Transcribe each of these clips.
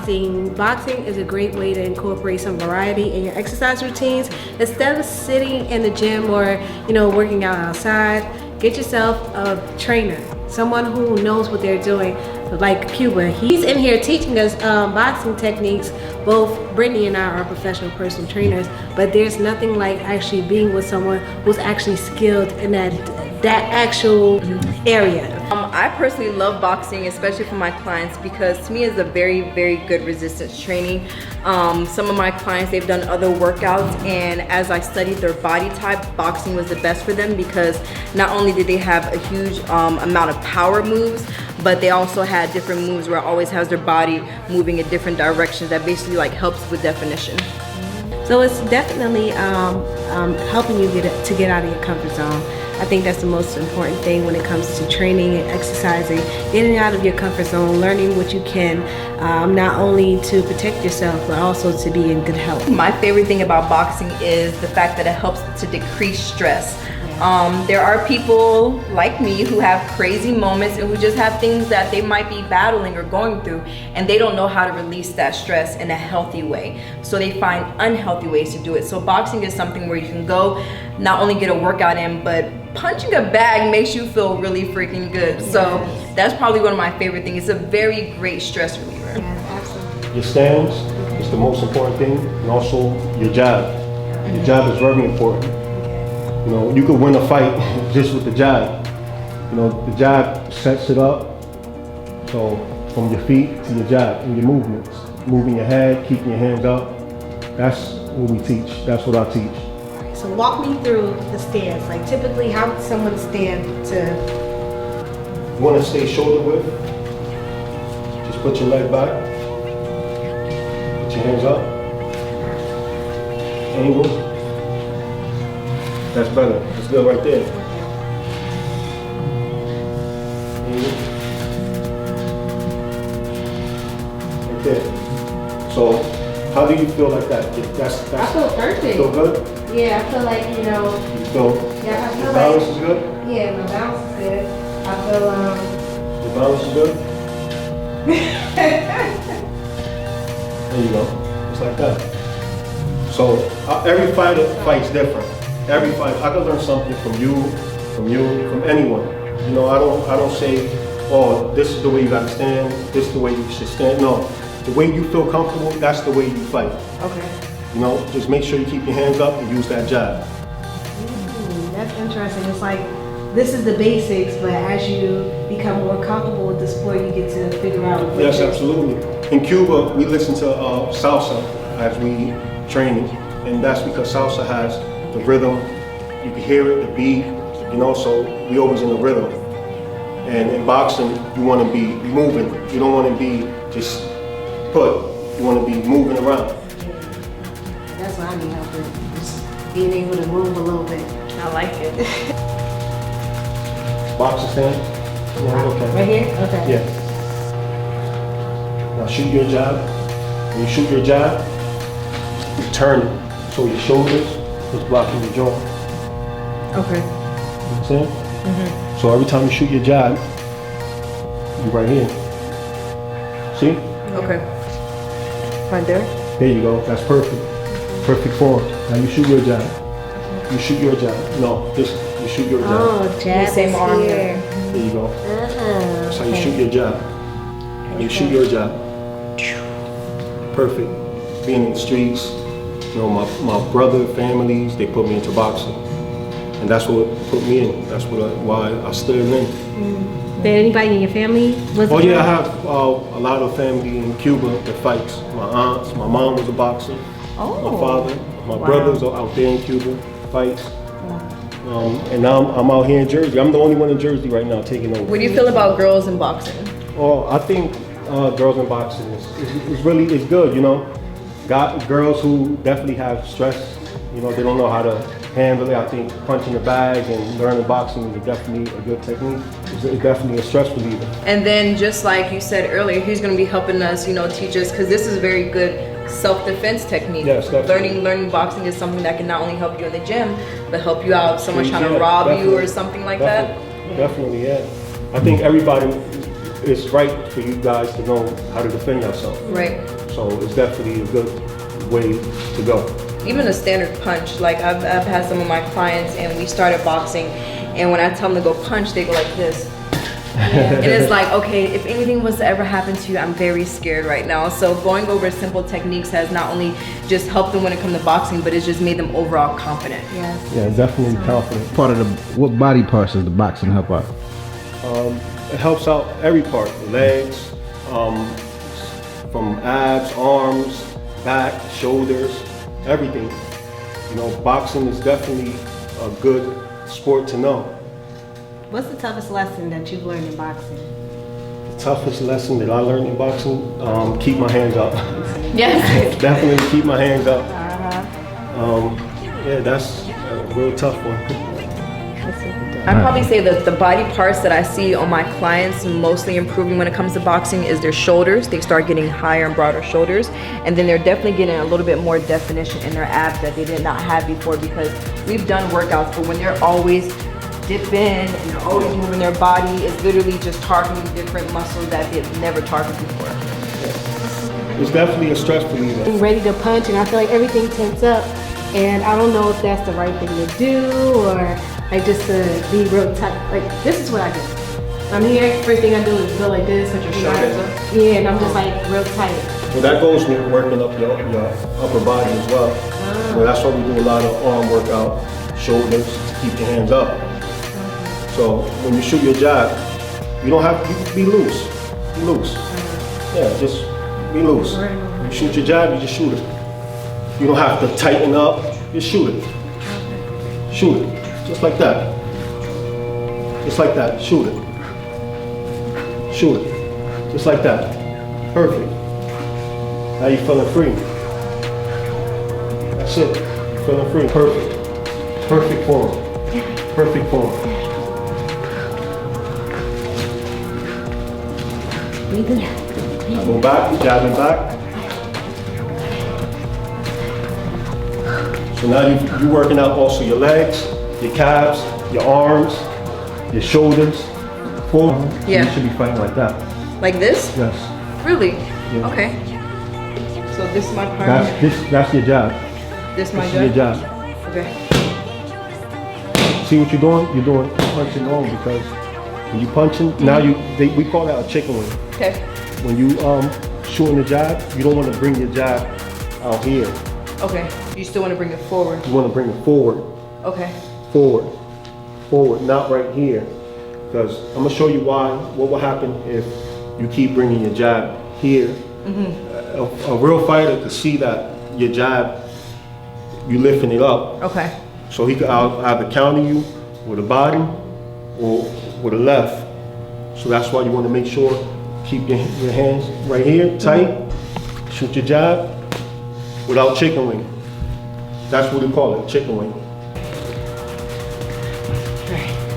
boxing is a great way to incorporate some variety in your exercise routines. Instead of sitting in the gym or, working out outside, get yourself a trainer, someone who knows what they're doing, like Cuba. He's in here teaching us boxing techniques. Both Brittany and I are professional personal trainers, but there's nothing like actually being with someone who's actually skilled in that actual area. I personally love boxing, especially for my clients, because to me it's a very, very good resistance training. Some of my clients, they've done other workouts, and as I studied their body type, boxing was the best for them, because not only did they have a huge amount of power moves, but they also had different moves where it always has their body moving in different directions that basically like helps with definition. So it's definitely helping you get out of your comfort zone. I think that's the most important thing when it comes to training and exercising, getting out of your comfort zone, learning what you can, not only to protect yourself, but also to be in good health. My favorite thing about boxing is the fact that it helps to decrease stress. There are people like me who have crazy moments and who just have things that they might be battling or going through, and they don't know how to release that stress in a healthy way. So they find unhealthy ways to do it. So boxing is something where you can go, not only get a workout in, but punching a bag makes you feel really freaking good. So that's probably one of my favorite things. It's a very great stress reliever. Yes, absolutely. Your stance is the most important thing, and also your jab. Your jab is very important. You could win a fight just with the jab. The jab sets it up. So from your feet to your jab and your movements, moving your head, keeping your hands up. That's what we teach. That's what I teach. So walk me through the stance. Like typically, how would someone stand to? You want to stay shoulder width. Just put your leg back. Put your hands up. Angle. That's better. That's good right there. Right there. So, how do you feel like that? That's I feel perfect. Feel good? Yeah, I feel like, You feel, yeah, I feel your balance like, is good? yeah, my balance is good. I feel, Your balance is good? There you go. Just like that. So, every fighter fights different. Every fight, I can learn something from you, from anyone. I don't say, oh, this is the way you gotta stand, this is the way you should stand. No, the way you feel comfortable, that's the way you fight. okay. Just make sure you keep your hands up and use that jab. That's interesting. It's like, this is the basics, but as you become more comfortable with the sport, you get to figure out what Yes, absolutely. In Cuba, we listen to salsa as we train, and that's because salsa has the rhythm, you can hear it, the beat, so we always in the rhythm. And in boxing, you want to be moving. You don't want to be just put. You want to be moving around. That's what I need help with, just being able to move a little bit. I like it. Boxing stand. Yeah, okay. Right here? Okay. Yeah. Now shoot your jab. When you shoot your jab, you turn it so your shoulders is blocking your jaw. Okay. You know what I'm saying? Mm-hmm. So every time you shoot your jab, you right here. See? Okay. Right there? There you go. That's perfect. Perfect form. Now you shoot your jab. You shoot your jab. No, you shoot your jab. Oh, jab Same is arm here. There you go. That's how you shoot your jab. You shoot your jab. Perfect. Being in the streets, my brother, families, they put me into boxing. And that's what put me in. That's why I stayed in. Did anybody in your family? Oh yeah, I have a lot of family in Cuba that fights. My aunts, my mom was a boxer. Oh. My father, my brothers are out there in Cuba, fights. And now I'm out here in Jersey. I'm the only one in Jersey right now taking over. What do you feel about girls in boxing? Oh, I think girls in boxing is really good, Girls who definitely have stress, they don't know how to handle it. I think punching the bag and learning boxing is definitely a good technique. It's definitely a stress reliever. And then just like you said earlier, he's going to be helping us, teach us, because this is very good self-defense technique. Yes, definitely. Learning boxing is something that can not only help you in the gym, but help you out if someone's trying to rob you or something like that. Definitely, yeah. I think everybody it's right for you guys to know how to defend yourself. Right. So it's definitely a good way to go. Even a standard punch, like I've had some of my clients and we started boxing, and when I tell them to go punch, they go like this. And it's like, okay, if anything was to ever happen to you, I'm very scared right now. So going over simple techniques has not only just helped them when it comes to boxing, but it's just made them overall confident. Yes. Yeah, definitely confident. Part of what body parts does the boxing help out? It helps out every part, the legs, from abs, arms, back, shoulders, everything. You know, boxing is definitely a good sport to know. What's the toughest lesson that you've learned in boxing? The toughest lesson that I learned in boxing, keep my hands up. Yes. Definitely keep my hands up. Uh-huh. Yeah, that's a real tough one. I'd probably say that the body parts that I see on my clients mostly improving when it comes to boxing is their shoulders. They start getting higher and broader shoulders, and then they're definitely getting a little bit more definition in their abs that they did not have before, because we've done workouts, but when they're always dip in and they're always moving their body, it's literally just targeting different muscles that they've never targeted before. It's definitely a stress reliever. I'm ready to punch and I feel like everything tense up, and I don't know if that's the right thing to do or like just to be real tight. Like this is what I do. I'm here, first thing I do is go like this. Put your shoulders up. Yeah, and I'm just like real tight. Well, that goes with working up your upper body as well. Well, that's why we do a lot of arm workout, shoulders, to keep your hands up. So when you shoot your jab, you don't have to be loose. Be loose. Yeah, just be loose. You shoot your jab, you just shoot it. You don't have to tighten up, just shoot it. Shoot it. Just like that. Just like that. Shoot it. Shoot it. Just like that. Perfect. Now you're feeling free. That's it. You're feeling free. Perfect. Perfect form. Perfect form. Go back, jabbing back. So now you're working out also your legs, your calves, your arms, your shoulders. Forward. Yeah. You should be fighting like that. Like this? Yes. Really? Yeah. Okay. So this is my part. That's your job. This my This is your job? job. Okay. See what you're doing? You're doing punching on, because when you punching, now we call that a chicken wing. Okay. When you shooting the jab, you don't want to bring your jab out here. Okay. You still want to bring it forward? You want to bring it forward. Okay. Forward, forward, not right here. Because I'm gonna show you what will happen if you keep bringing your jab here. A real fighter could see that your jab, you lifting it up. Okay. So he could either counter you with a body or with a left. So that's why you want to make sure, keep your hands right here, tight, shoot your jab without chicken wing. That's what we call it, chicken wing.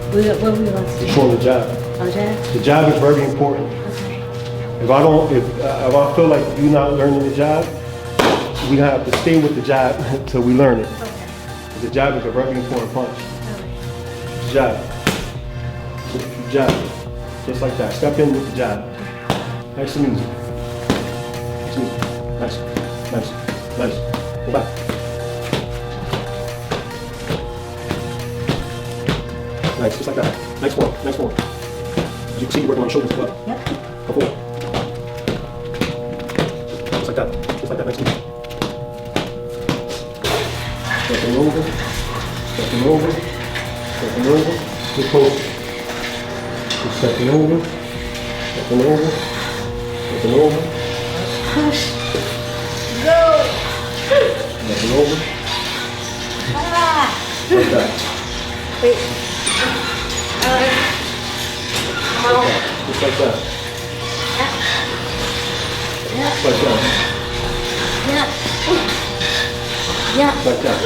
What are we about to do? Showing the jab. Oh, jab? The jab is very important. Okay. If I feel like you're not learning the jab, we have to stay with the jab until we learn it. Okay. The jab is a very important punch. Jab. Jab. Just like that. Step in with the jab. Nice and easy. Nice and easy. Nice. Nice. Nice. Go back. Nice. Just like that. Nice form. Nice form. As you can see, you're working on your shoulders as well. Yep. Go forward. Just like that. Just like that. Nice and easy. Stepping over. Stepping over. Stepping over. Get close. Just stepping over. Stepping over. Stepping over. Push. Go. Stepping over. Ah. Like that. Wait. Just like that. Yeah. Just like that. Yeah. Like that.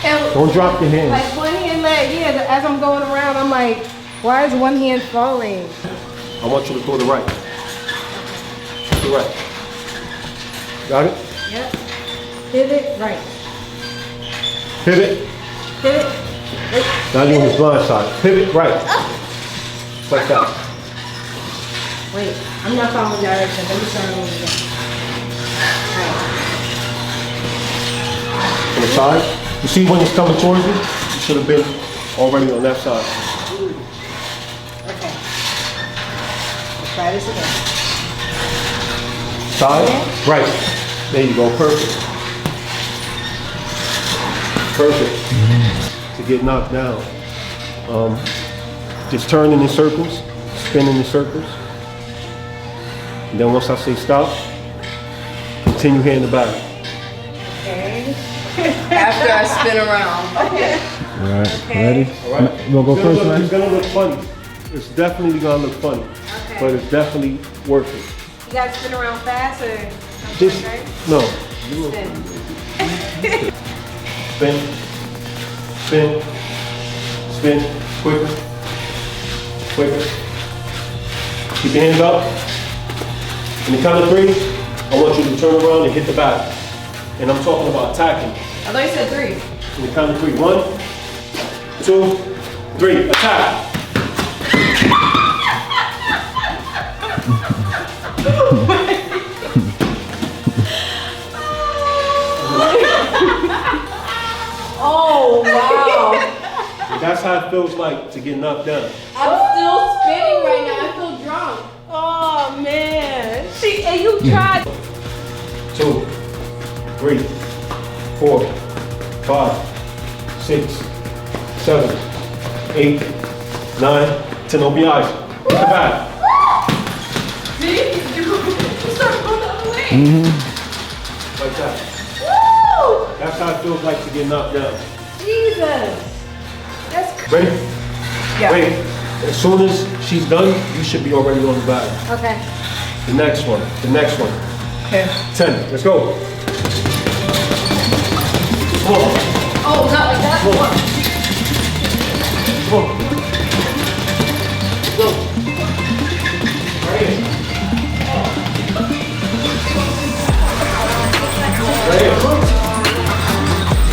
And Don't drop your hands. like one hand leg, yeah, as I'm going around, I'm like, why is one hand falling? I want you to throw the right. The right. Got it? Yep. Pivot, right. Pivot. Pivot. Right. Now you're on his blind side. Pivot right. Just like that. Wait, I'm not following directions. Let me start over again. On the side. You see when it's coming towards you? You should have been already on that side. Okay. Let's try this again. Side, right. There you go, perfect. Perfect. To get knocked down. Just turning in circles, spinning in circles. And then once I say stop, continue here in the back. Okay. After I spin around. Okay. All right, Okay. ready? All right? You wanna go It's first, look, man? It's gonna look funny. It's definitely gonna look funny. Okay. But it's definitely worth it. You guys spin around fast or? Just, Okay. no. Spin. Spin, spin, spin, quicker, quicker. Keep your hands up. In the count of 3, I want you to turn around and hit the back. And I'm talking about attacking. I thought you said 3. In the count of 3, 1, 2, 3, attack. Oh, wow. That's how it feels like to get knocked down. I'm still spinning right now. I feel drunk. Oh man. See, and you tried. 2, 3, 4, 5, 6, 7, 8, 9, 10. Open your eyes. Hit the back. See? You started going the other way. Like that. Woo! That's how it feels like to get knocked down. Jesus. That's Ready? Yeah. Wait. As soon as she's done, you should be already on the back. okay. The next one. The next one. Okay. 10. Let's go. Come on. Oh, not like that. Come on. Come on. Go. Right here. Right here.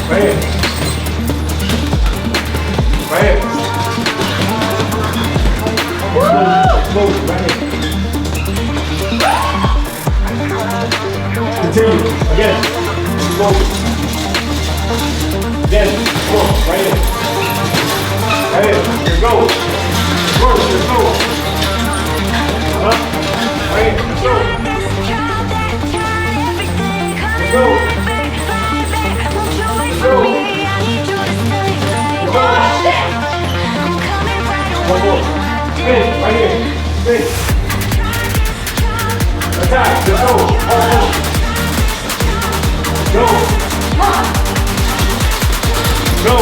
Right here. Right here. Go. Right here. Continue. Again. Go. Again. Come on. Right here. Right here. Let's go. Work. Let's go. Right here. Let's go. Let's go. Let's go. One more. Spin. Right here. Spin. Attack. Let's go. Go. Go. Go.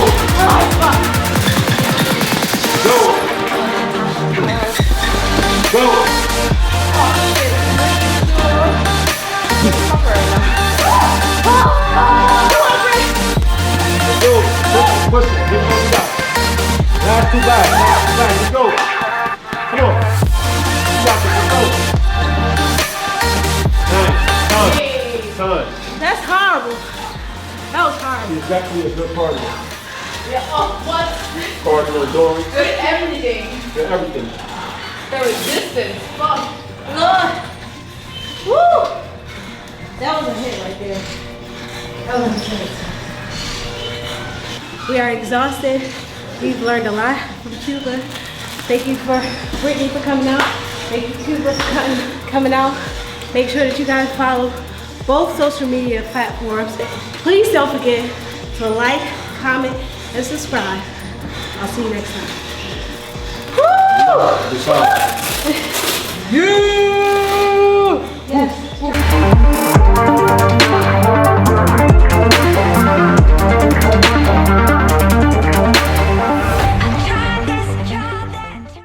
Go. Let's go. Push it. Get what you got. Last 2 back. Last 2 back. Let's go. Come on. You got this. Let's go. Time. That's horrible. That was horrible. It's definitely a good partner. Yeah, oh, what? Partner, Dory. Good everything. Good everything. The resistance. Fuck. Lord. Woo! That was a hit right there. That was a hit. We are exhausted. We've learned a lot from Cuba. Thank you for Brittany for coming out. Thank you Cuba for coming out. Make sure that you guys follow both social media platforms. Please don't forget to like, comment, and subscribe. I'll see you next time. Woo! Good job.